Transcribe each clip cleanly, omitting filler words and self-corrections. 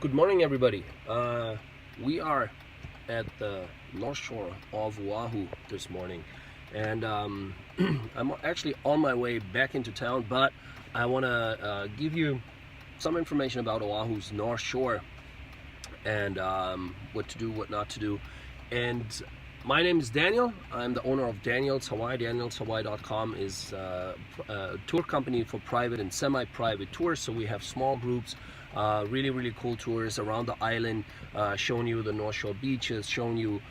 Good morning, everybody. We are at the North Shore of Oahu this morning, and I'm actually on my way back into town, but I want to give you some information about Oahu's North Shore and what to do, what not to do. And my name is Daniel. I'm the owner of Daniel's Hawaii. DanielsHawaii.com is a tour company for private and semi-private tours. So we have small groups, really cool tours around the island, showing you the North Shore beaches, showing you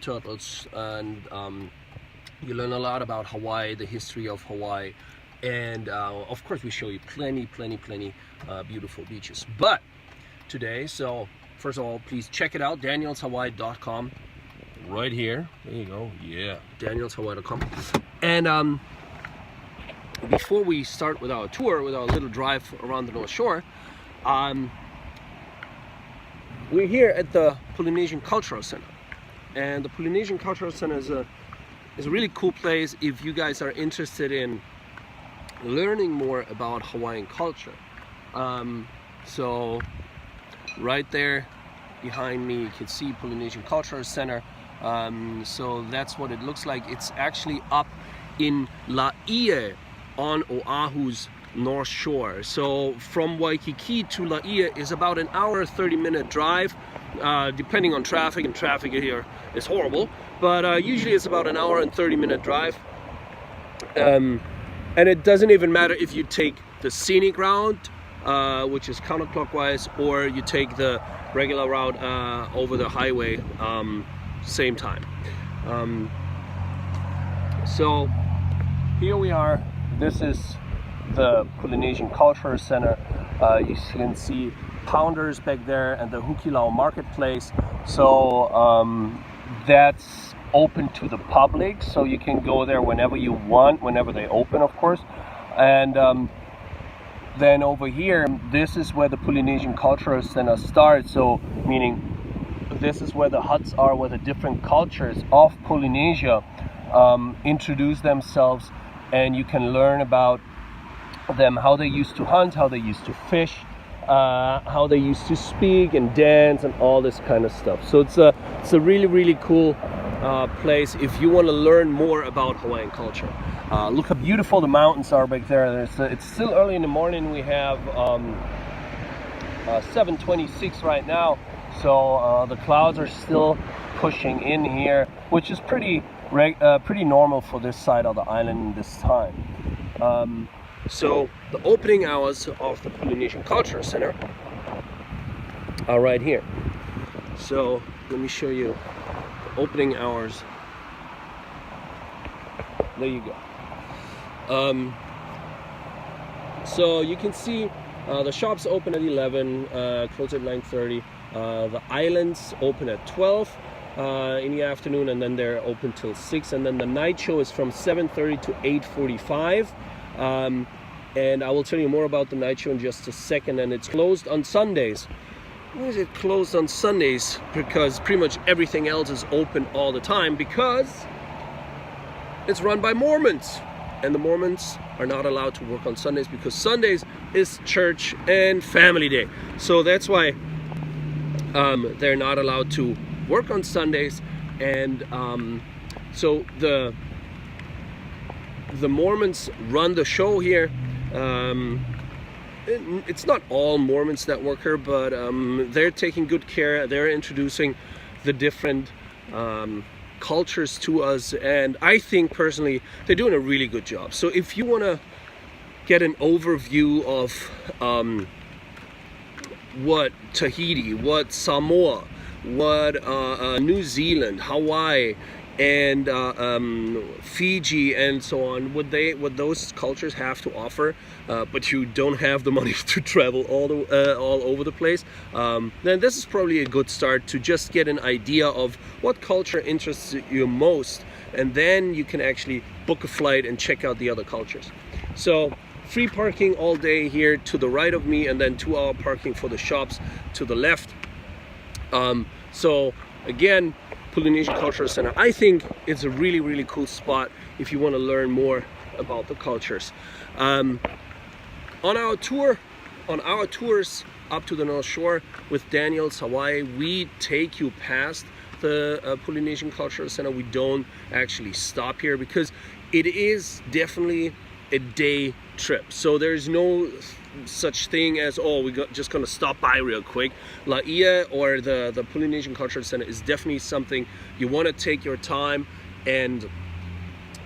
turtles, and you learn a lot about Hawaii, the history of Hawaii, and of course we show you plenty beautiful beaches. But today, so first of all, please check it out, DanielsHawaii.com. Right here, there you go, yeah, DanielsHawaii.com. And before we start with our tour, with our little drive around the North Shore, we're here at the Polynesian Cultural Center. And the Polynesian Cultural Center is a really cool place if you guys are interested in learning more about Hawaiian culture. So right there behind me you can see Polynesian Cultural Center. So that's what it looks like. It's actually up in Laie on Oahu's North Shore. So from Waikiki to Laie is about an hour, 30-minute drive, depending on traffic, and traffic here is horrible, but usually it's about an hour and 30-minute drive. And it doesn't even matter if you take the scenic route, which is counterclockwise, or you take the regular route over the highway, same time. So here we are. This is the Polynesian Cultural Center. You can see Pounders back there and the Hukilau Marketplace. So that's open to the public, so you can go there whenever you want, whenever they open, of course. And then over here, this is where the Polynesian Cultural Center starts. So meaning this is where the huts are, where the different cultures of Polynesia introduce themselves, and you can learn about them, how they used to hunt, how they used to fish, how they used to speak and dance and all this kind of stuff. So it's a really cool place if you want to learn more about Hawaiian culture. Look how beautiful the mountains are back there. It's still early in the morning. We have 7:26 right now. So the clouds are still pushing in here, which is pretty normal for this side of the island this time. So the opening hours of the Polynesian Cultural Center are right here. So let me show you the opening hours. There you go. So you can see the shops open at 11, close at 9:30. The islands open at 12 in the afternoon, and then they're open till 6. And then the night show is from 7:30 to 8:45. And I will tell you more about the night show in just a second. And it's closed on Sundays. Why is it closed on Sundays? Because pretty much everything else is open all the time, because it's run by Mormons. And the Mormons are not allowed to work on Sundays, because Sundays is church and family day. So that's why they're not allowed to work on Sundays. And so the Mormons run the show here. It's not all Mormons that work here, but they're taking good care. They're introducing the different cultures to us, and I think personally they're doing a really good job. So if you want to get an overview of what Tahiti, what Samoa, what New Zealand, Hawaii, and Fiji and so on, what those cultures have to offer, but you don't have the money to travel all over the place, then this is probably a good start to just get an idea of what culture interests you most, and then you can actually book a flight and check out the other cultures. So free parking all day here to the right of me, and then 2-hour parking for the shops to the left. So again, Polynesian Cultural Center, I think it's a really cool spot if you want to learn more about the cultures. On our tour, on our tours up to the North Shore with Daniel's Hawaii, we take you past the Polynesian Cultural Center. We don't actually stop here because it is definitely a day trip. So there's no such thing as, oh, just gonna stop by real quick. Laia, or the Polynesian Cultural Center, is definitely something you want to take your time, and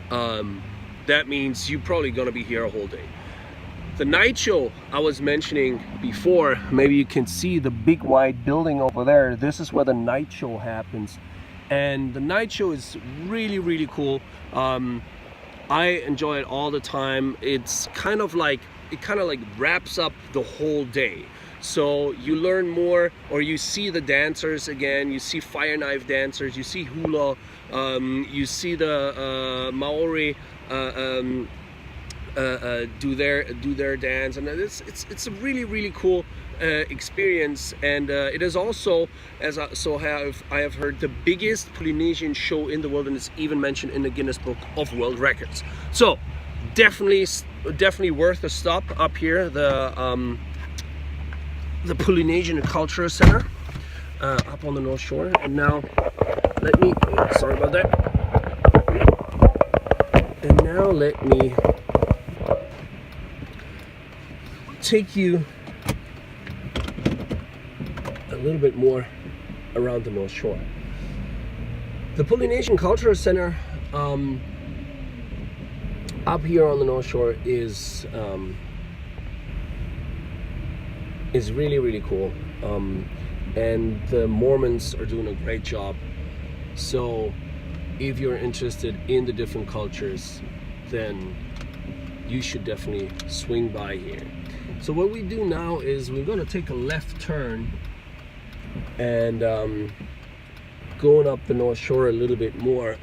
that means you're probably gonna be here a whole day. The night show I was mentioning before, maybe you can see the big white building over there. This is where the night show happens, and the night show is really, really cool. I enjoy it all the time. It's kind of like, it wraps up the whole day. So you learn more, or you see the dancers again, you see fire knife dancers, you see hula, you see the Maori do their dance, and it's a really, really cool experience. And it is also, I have heard, the biggest Polynesian show in the world, and it's even mentioned in the Guinness Book of World Records. So definitely worth a stop up here, the Polynesian Cultural Center up on the North Shore. And now sorry about that. And now let me take you a little bit more around the North Shore. The Polynesian Cultural Center up here on the North Shore is really, really cool, and the Mormons are doing a great job. So if you're interested in the different cultures, then you should definitely swing by here. So what we do now is we're going to take a left turn and going up the North Shore a little bit more.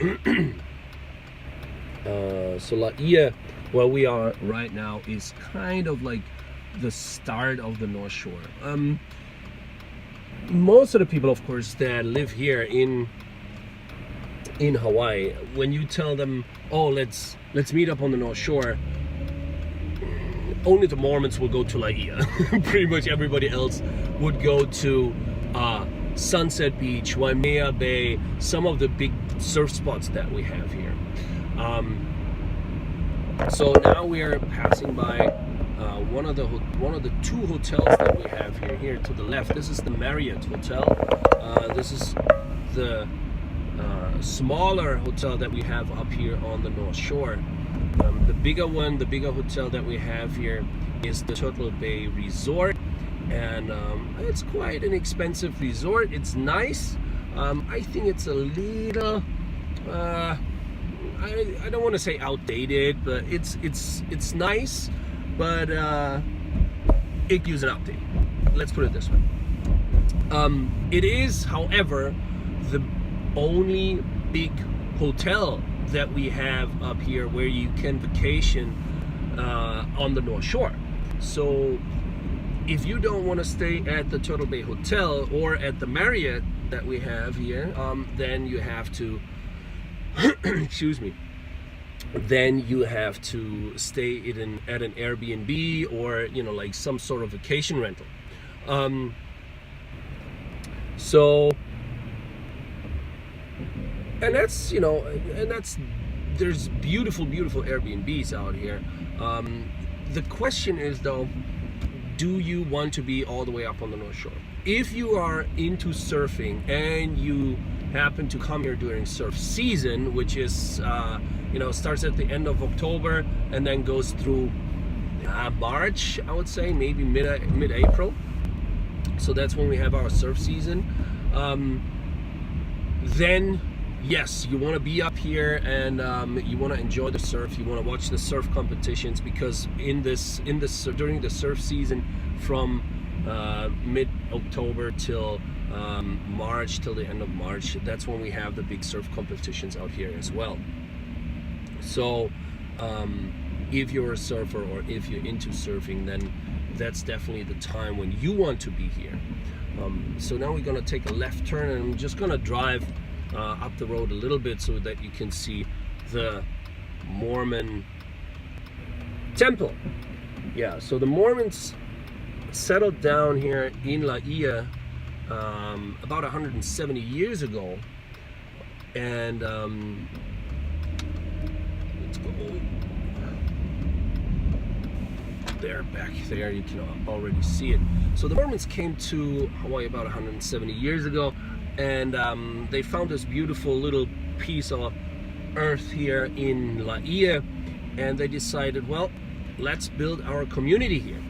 So Laia, where we are right now, is kind of like the start of the North Shore. Most of the people, of course, that live here in Hawaii, when you tell them, oh, let's meet up on the North Shore, only the Mormons will go to Laia. Pretty much everybody else would go to Sunset Beach, Waimea Bay, some of the big surf spots that we have here. So now we are passing by one of the two hotels that we have here. Here to the left, this is the Marriott Hotel. This is the smaller hotel that we have up here on the North Shore. The bigger hotel that we have here is the Turtle Bay Resort, and it's quite an expensive resort. It's nice. I think it's a little I don't want to say outdated, but it's nice, but it could use an update. Let's put it this way. It is, however, the only big hotel that we have up here where you can vacation on the North Shore. So if you don't want to stay at the Turtle Bay Hotel or at the Marriott that we have here, then you have to excuse me, then you have to stay at an Airbnb, or like some sort of vacation rental. So, and that's there's beautiful Airbnbs out here. The question is, though, do you want to be all the way up on the North Shore? If you are into surfing and you happen to come here during surf season, which is starts at the end of October and then goes through March, I would say, maybe mid-April. So that's when we have our surf season. Then yes, you want to be up here and you want to enjoy the surf. You want to watch the surf competitions, because during the surf season, from mid-October till March, till the end of March, that's when we have the big surf competitions out here as well. So if you're a surfer or if you're into surfing, then that's definitely the time when you want to be here. So now we're going to take a left turn, and I'm just going to drive up the road a little bit so that you can see the Mormon temple. Yeah, so the Mormons settled down here in Laie about 170 years ago, and let's go there, back there, you can already see it. So the Mormons came to Hawaii about 170 years ago, and they found this beautiful little piece of earth here in Laie, and they decided, well, let's build our community here.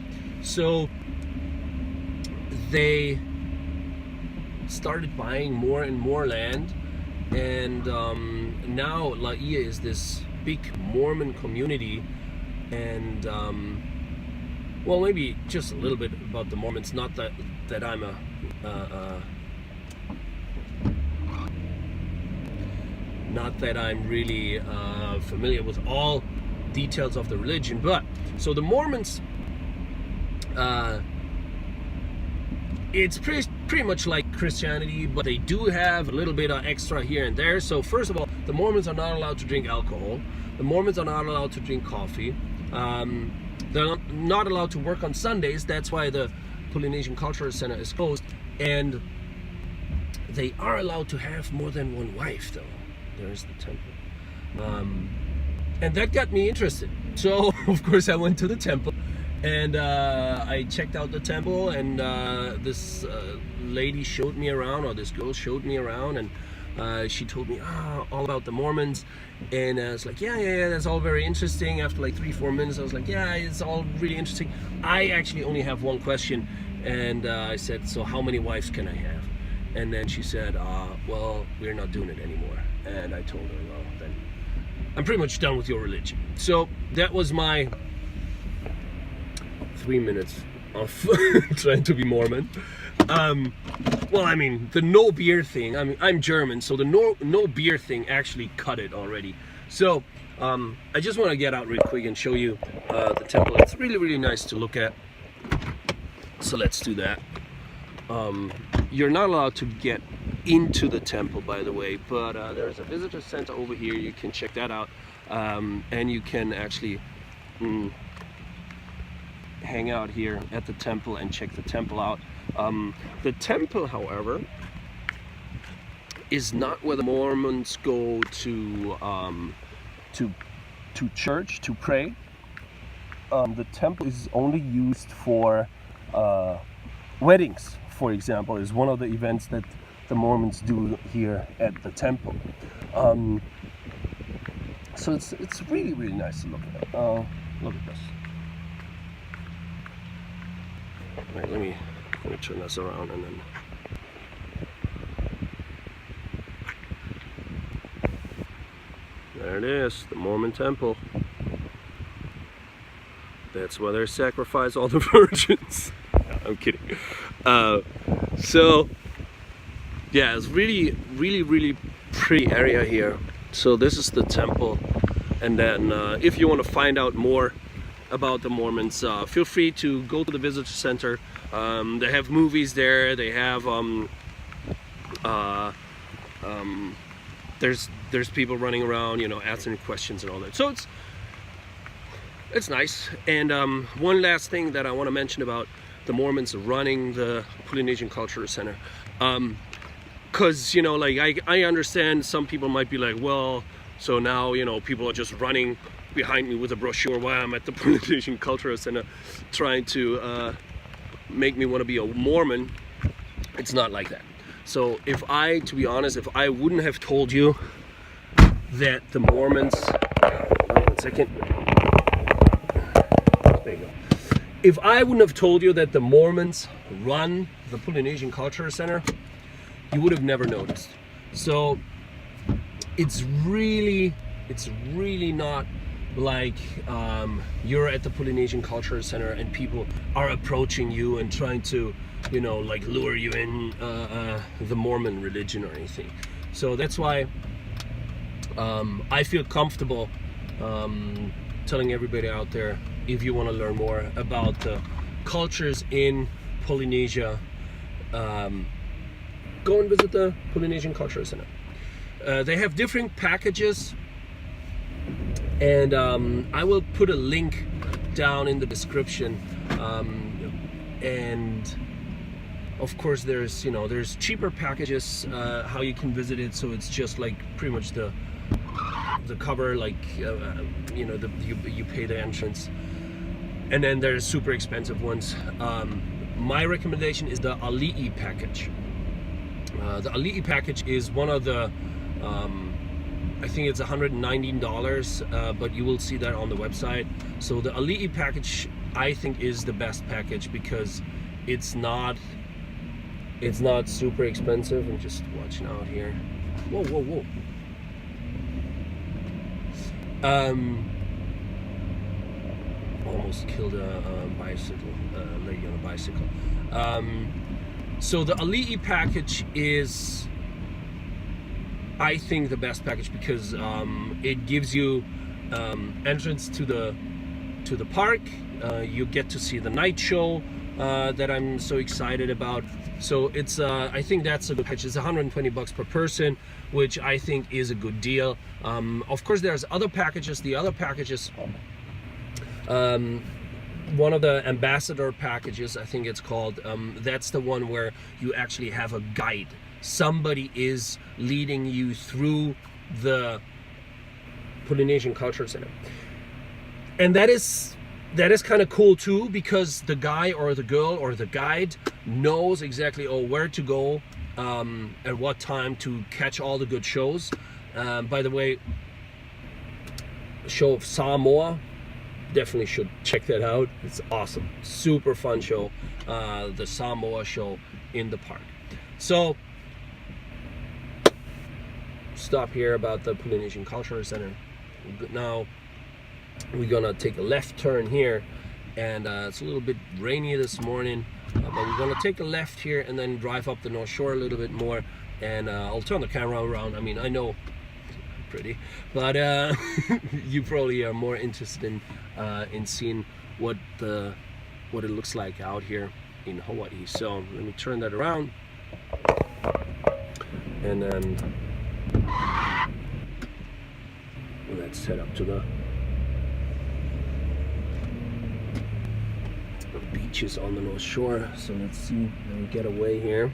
So they started buying more and more land, and now Laie is this big Mormon community. And well, maybe just a little bit about the Mormons. Not that I'm not that I'm really familiar with all details of the religion, but so the Mormons, it's pretty much like Christianity, but they do have a little bit of extra here and there. So first of all, the Mormons are not allowed to drink alcohol. The Mormons are not allowed to drink coffee. They're not allowed to work on Sundays. That's why the Polynesian Cultural Center is closed. And they are allowed to have more than one wife, though. There's the temple. And that got me interested. So, of course, I went to the temple, and I checked out the temple, and this lady showed me around, or this girl showed me around, and she told me all about the Mormons. And I was like, yeah, that's all very interesting. After like 3-4 minutes, I was like, yeah, it's all really interesting. I actually only have one question. And I said, so how many wives can I have? And then she said, well, we're not doing it anymore. And I told her, well, then I'm pretty much done with your religion. So that was my 3 minutes of trying to be Mormon. Well, I mean, the no beer thing, I mean, I'm German, so the no beer thing actually cut it already. So I just want to get out real quick and show you the temple. It's really, really nice to look at. So let's do that. You're not allowed to get into the temple, by the way, but there's a visitor center over here. You can check that out, and you can actually hang out here at the temple and check the temple out. The temple, however, is not where the Mormons go to church to pray. The temple is only used for weddings, for example, is one of the events that the Mormons do here at the temple. So it's really, really nice to look at. Look at this. All right, let me turn this around, and then there it is, the Mormon temple. That's where they sacrifice all the virgins. I'm kidding. So yeah, it's really, really, really pretty area here. So this is the temple, and then if you want to find out more about the Mormons, feel free to go to the visitor center. They have movies there. They have there's people running around, you know, answering questions and all that. So it's nice. And one last thing that I want to mention about the Mormons running the Polynesian Cultural Center, because you know, like I understand some people might be like, well, so now, you know, people are just running behind me with a brochure while I'm at the Polynesian Cultural Center trying to make me want to be a Mormon. It's not like that. So to be honest, if I wouldn't have told you that the Mormons, one second, there you go. If I wouldn't have told you that the Mormons run the Polynesian Cultural Center, you would have never noticed. So it's really not like you're at the Polynesian Cultural Center and people are approaching you and trying to, you know, like lure you in the Mormon religion or anything. So that's why I feel comfortable telling everybody out there, if you want to learn more about the cultures in Polynesia, go and visit the Polynesian Cultural Center. They have different packages, and I will put a link down in the description. and of course there's, you know, there's cheaper packages how you can visit it, so it's just like pretty much the cover, like you know, you pay the entrance. And then there's super expensive ones. My recommendation is the Ali'i package. The Ali'i package is one of the I think it's $119, but you will see that on the website. So the Ali'i package, I think, is the best package because it's not super expensive. I'm just watching out here. Whoa, whoa, whoa. Almost killed a bicycle, lady on a bicycle. So the Ali'i package is, I think, the best package because it gives you entrance to the park. You get to see the night show that I'm so excited about. So it's I think that's a good package. It's $120 per person, which I think is a good deal. Of course, there's other packages. The other packages, one of the ambassador packages, I think it's called, that's the one where you actually have a guide. Somebody is leading you through the Polynesian Culture Center, and that is kind of cool too, because the guy or the girl or the guide knows exactly where to go at what time to catch all the good shows. By the way, show of Samoa, definitely should check that out. It's awesome, super fun show, the Samoa show in the park. So stop here about the Polynesian Cultural Center. Now we're gonna take a left turn here, and it's a little bit rainy this morning, but we're gonna take a left here and then drive up the North Shore a little bit more, and I'll turn the camera around. I mean, I know pretty, but you probably are more interested in seeing what it looks like out here in Hawaii. So let me turn that around, and then let's head up to the beaches on the North Shore. So let's see, let me get away here.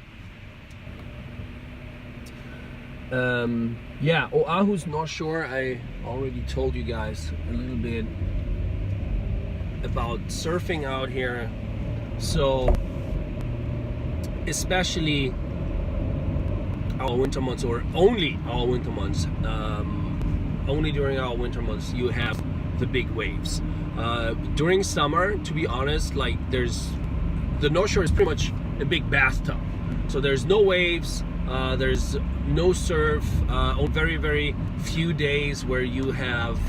Yeah, Oahu's North Shore, I already told you guys a little bit about surfing out here. So especially our winter months, or only our winter months, only during our winter months you have the big waves. During summer, to be honest, like the North Shore is pretty much a big bathtub, so there's no waves, there's no surf, very, very few days where you have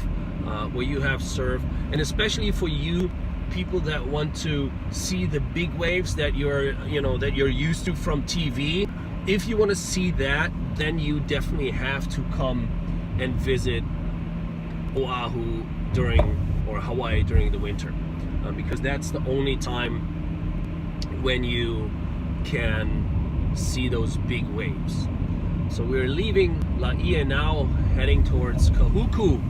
surf. And especially for you people that want to see the big waves that you're used to from TV, if you want to see that, then you definitely have to come and visit Oahu or Hawaii during the winter, because that's the only time when you can see those big waves. So we're leaving Laie now, heading towards Kahuku,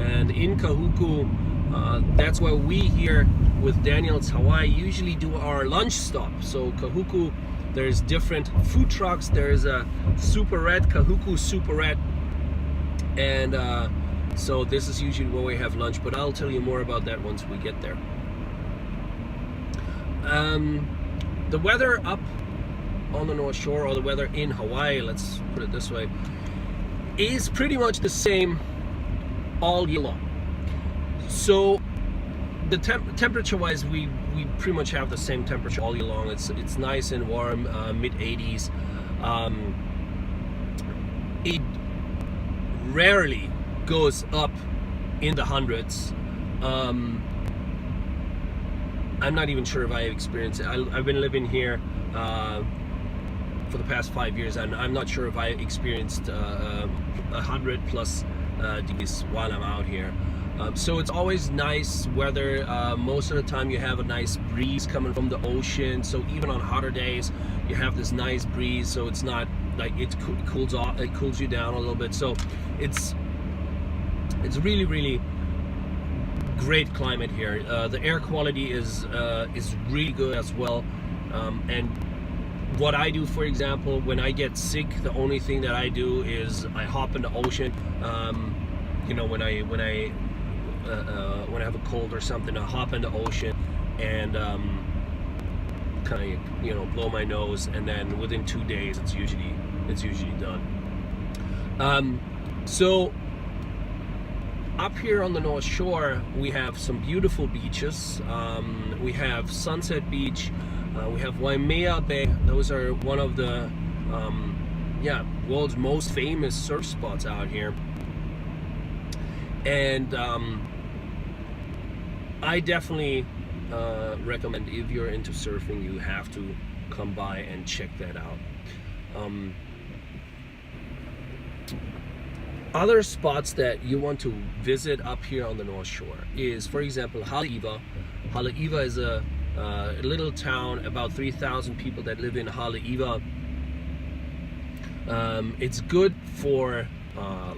and in Kahuku, that's where we here with Daniel's Hawaii usually do our lunch stop. So Kahuku, there's different food trucks. There's a Super Red, Kahuku Super Red, and so this is usually where we have lunch, but I'll tell you more about that once we get there. The weather up on the North Shore, or the weather in Hawaii, let's put it this way, is pretty much the same all year long. So the temperature wise, we pretty much have the same temperature all year long. It's nice and warm, mid 80s. It rarely goes up in the hundreds. I'm not even sure if I experienced it. I've been living here for the past 5 years, and I'm not sure if I experienced 100 plus degrees while I'm out here. So it's always nice weather. Most of the time you have a nice breeze coming from the ocean, so even on hotter days you have this nice breeze, so it's not like it cools off, it cools you down a little bit. So it's really, really great climate here. The air quality is really good as well. And what I do, for example, when I get sick, the only thing that I do is I hop in the ocean. You know, when I have a cold or something, I hop in the ocean and kind of, you know, blow my nose, and then within 2 days it's usually done. So up here on the North Shore, we have some beautiful beaches. We have Sunset Beach, we have Waimea Bay. Those are one of the world's most famous surf spots out here. And I definitely recommend, if you're into surfing, you have to come by and check that out. Other spots that you want to visit up here on the North Shore is, for example, Haleiwa. Haleiwa is a little town, about 3,000 people that live in Haleiwa. It's good for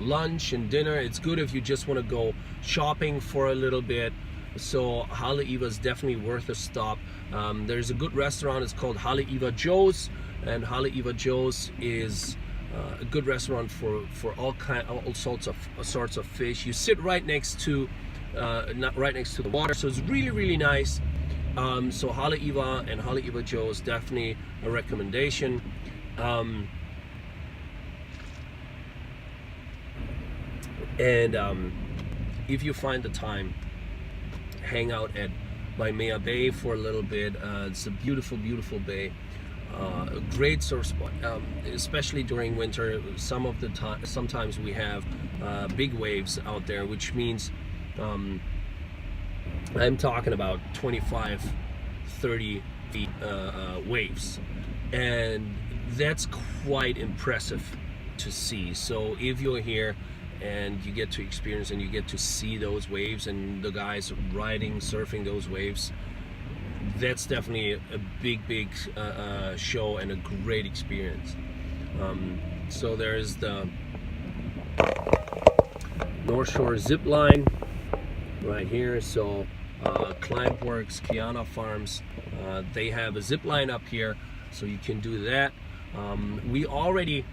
lunch and dinner. It's good if you just want to go shopping for a little bit. So Haleiwa is definitely worth a stop. There's a good restaurant. It's called Haleiwa Joe's, and Haleiwa Joe's is a good restaurant for all sorts of fish. You sit right next to the water, so it's really nice. So Haleiwa and Haleiwa Joe's, definitely a recommendation. If you find the time, hang out at Waimea Bay for a little bit. It's a beautiful bay. A great surf spot, especially during winter. Sometimes we have big waves out there, which means I'm talking about 25-30 feet waves, and that's quite impressive to see. So if you're here and you get to experience and you get to see those waves and the guys surfing those waves, that's definitely a big show and a great experience. So there's the North Shore zip line right here. So Climeworks, Kiana Farms, they have a zip line up here, so you can do that. We are already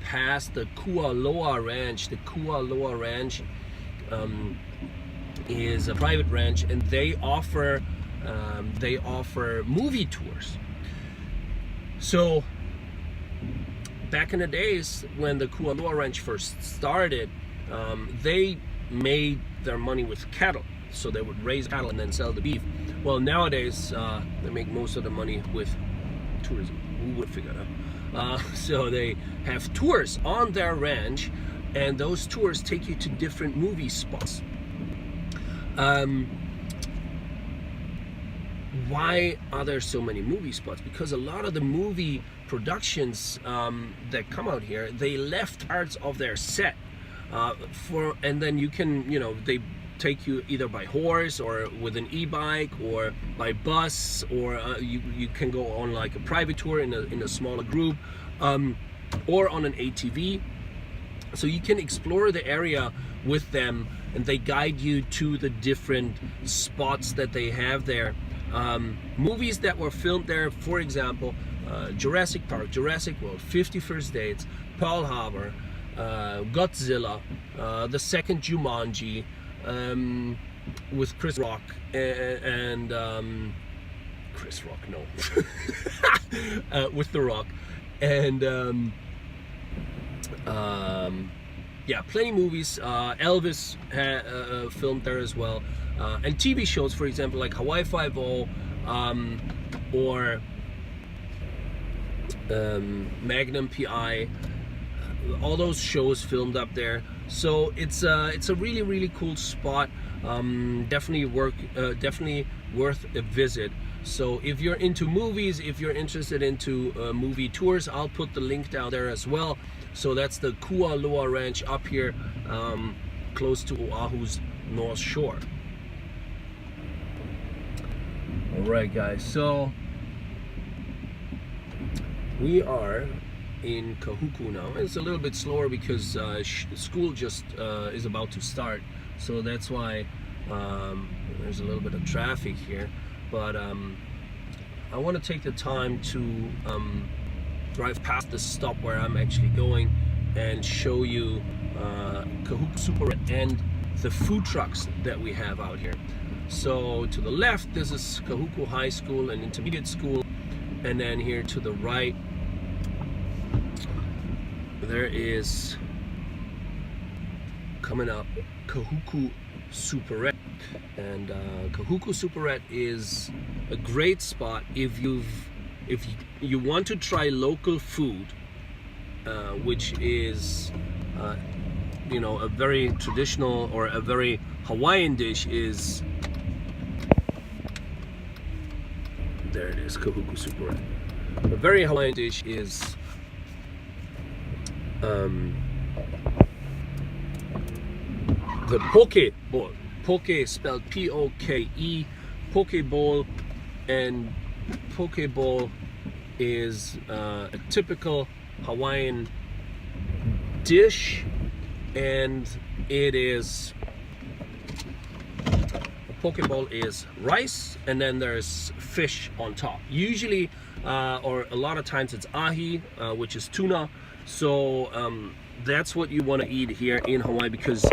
past the Kualoa Ranch. The Kualoa Ranch is a private ranch, and they offer movie tours. So back in the days when the Kualoa Ranch first started, they made their money with cattle. So they would raise cattle and then sell the beef. Well, nowadays they make most of the money with tourism. Who would figure that out? So they have tours on their ranch, and those tours take you to different movie spots. Why are there so many movie spots? Because a lot of the movie productions that come out here, they left parts of their set and then you can, you know, they take you either by horse or with an e-bike or by bus, or you can go on like a private tour in a smaller group, or on an ATV. So you can explore the area with them, and they guide you to the different spots that they have there. Movies that were filmed there, for example, Jurassic Park, Jurassic World, 50 First Dates, Pearl Harbor, Godzilla, the second Jumanji, with Chris Rock and Chris Rock, no, with The Rock, and yeah, plenty of movies. Elvis filmed there as well, and TV shows, for example, like Hawaii Five-0, or Magnum PI. All those shows filmed up there. So it's a really cool spot. Definitely worth a visit. So if you're into movies, if you're interested into movie tours, I'll put the link down there as well. So that's the Kualoa Ranch up here, close to Oahu's North Shore. All right, guys. So we are in Kahuku now. It's a little bit slower because school just is about to start, so that's why there's a little bit of traffic here. But I want to take the time to drive past the stop where I'm actually going and show you Kahuku Super Red and the food trucks that we have out here. So to the left, this is Kahuku High School and Intermediate School, and then here to the right, there is, coming up, Kahuku Super Red. And Kahuku Super Red is a great spot if you want to try local food, which is you know, a very traditional or a very Hawaiian dish is, there it is, Kahuku Super Red. A very Hawaiian dish is the poke bowl. Poke spelled P-O-K-E, poke bowl, and poke bowl is a typical Hawaiian dish, and it is, a poke bowl is rice and then there's fish on top. Usually, or a lot of times it's ahi, which is tuna. So that's what you want to eat here in Hawaii because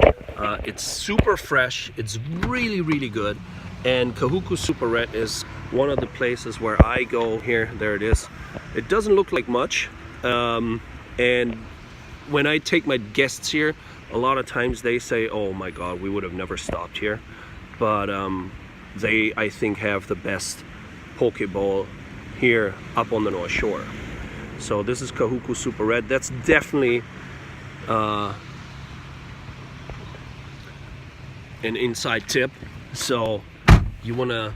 it's super fresh, it's really, really good. And Kahuku Super Red is one of the places where I go here. There it is. It doesn't look like much. And when I take my guests here, a lot of times they say, oh my God, we would have never stopped here. But they, I think, have the best poke bowl here up on the North Shore. So this is Kahuku Super Red. That's definitely an inside tip. So you wanna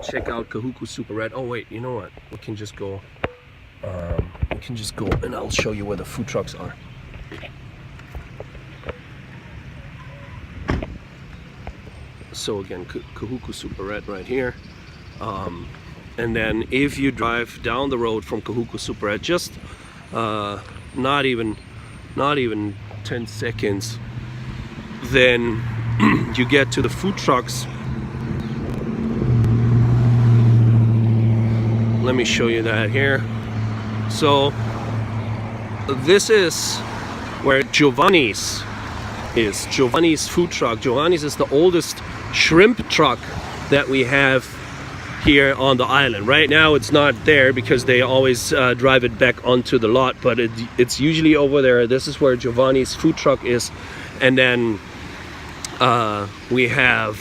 check out Kahuku Super Red. Oh wait, you know what? We can just go. And I'll show you where the food trucks are. So again, Kahuku Super Red right here. And then if you drive down the road from Kahuku Super Red, just not even 10 seconds, then you get to the food trucks. Let me show you that here. So this is where Giovanni's is. Giovanni's food truck. Giovanni's is the oldest shrimp truck that we have here on the island. Right now it's not there because they always drive it back onto the lot, but it's usually over there. This is where Giovanni's food truck is. And then we have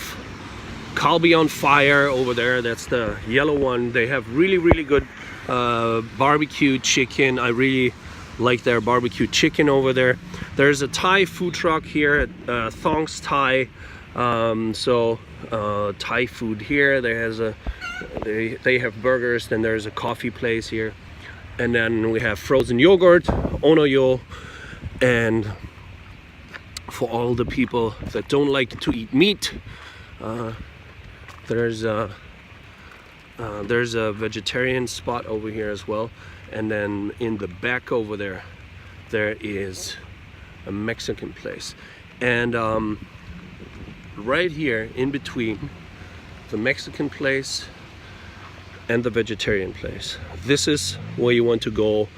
Kalbi on Fire over there. That's the yellow one. They have really, really good barbecue chicken. I really like their barbecue chicken over there. There's a Thai food truck here at Thong's Thai. Thai food here. They have burgers. Then there's a coffee place here, and then we have frozen yogurt, Onoyo, and for all the people that don't like to eat meat, there's a vegetarian spot over here as well. And then in the back over there, there is a Mexican place. And right here in between the Mexican place and the vegetarian place, this is where you want to go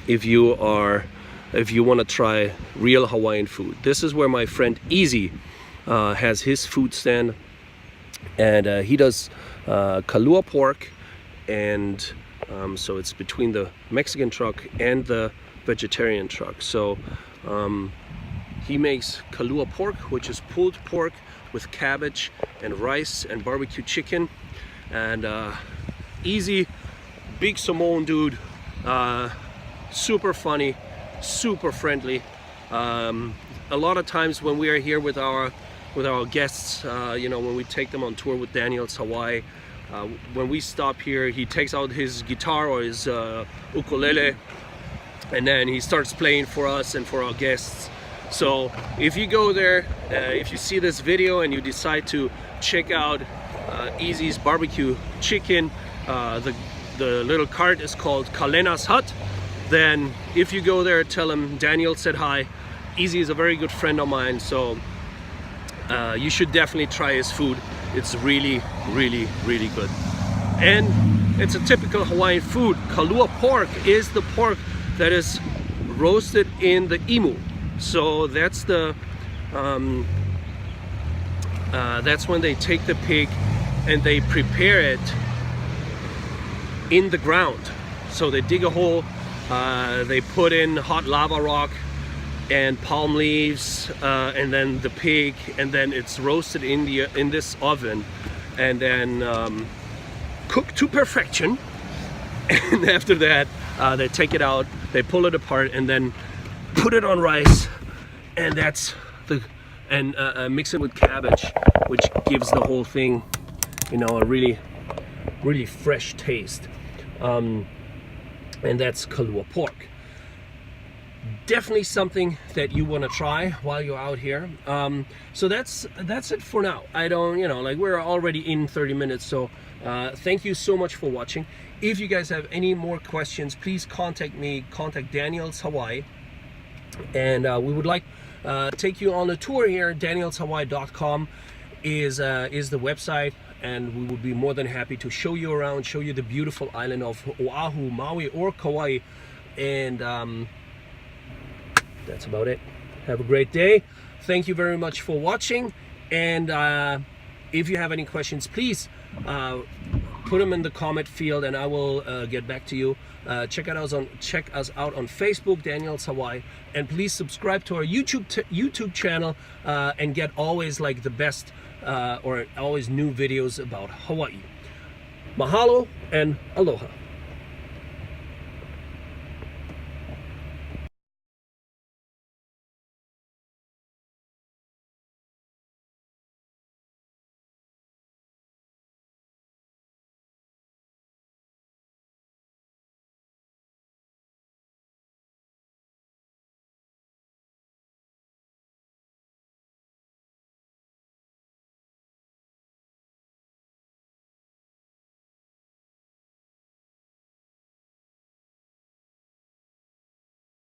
if you want to try real Hawaiian food. This is where my friend Easy has his food stand, and he does kalua pork, and so it's between the Mexican truck and the vegetarian truck. So he makes kalua pork, which is pulled pork with cabbage and rice and barbecue chicken. And Easy, big Samoan dude, super funny, super friendly. A lot of times when we are here with our guests, you know, when we take them on tour with Daniel's Hawaii, when we stop here, he takes out his guitar or his ukulele, and then he starts playing for us and for our guests. So if you go there, if you see this video and you decide to check out Easy's barbecue chicken, the little cart is called Kalena's Hut. Then if you go there, tell him Daniel said hi. Easy is a very good friend of mine, so you should definitely try his food. It's really, really, really good. And it's a typical Hawaiian food. Kalua pork is the pork that is roasted in the imu. So that's the that's when they take the pig and they prepare it in the ground. So they dig a hole, they put in hot lava rock and palm leaves, and then the pig, and then it's roasted in this oven, and then cooked to perfection. And after that, they take it out, they pull it apart, and then put it on rice, and that's the mix it with cabbage, which gives the whole thing, you know, a really, really fresh taste. And that's Kalua pork. Definitely something that you want to try while you're out here. So that's it for now. I don't, you know, like, we're already in 30 minutes. So thank you so much for watching. If you guys have any more questions, please contact me. Contact Daniel's Hawaii, and we would like take you on a tour here. danielshawaii.com is the website, and we would be more than happy to show you around, show you the beautiful island of Oahu, Maui, or Kauai. And that's about it. Have a great day. Thank you very much for watching. And if you have any questions, please put them in the comment field, and I will get back to you. Check us out on Facebook, Daniel's Hawaii, and please subscribe to our YouTube channel and get always like the best or always new videos about Hawaii. Mahalo and aloha.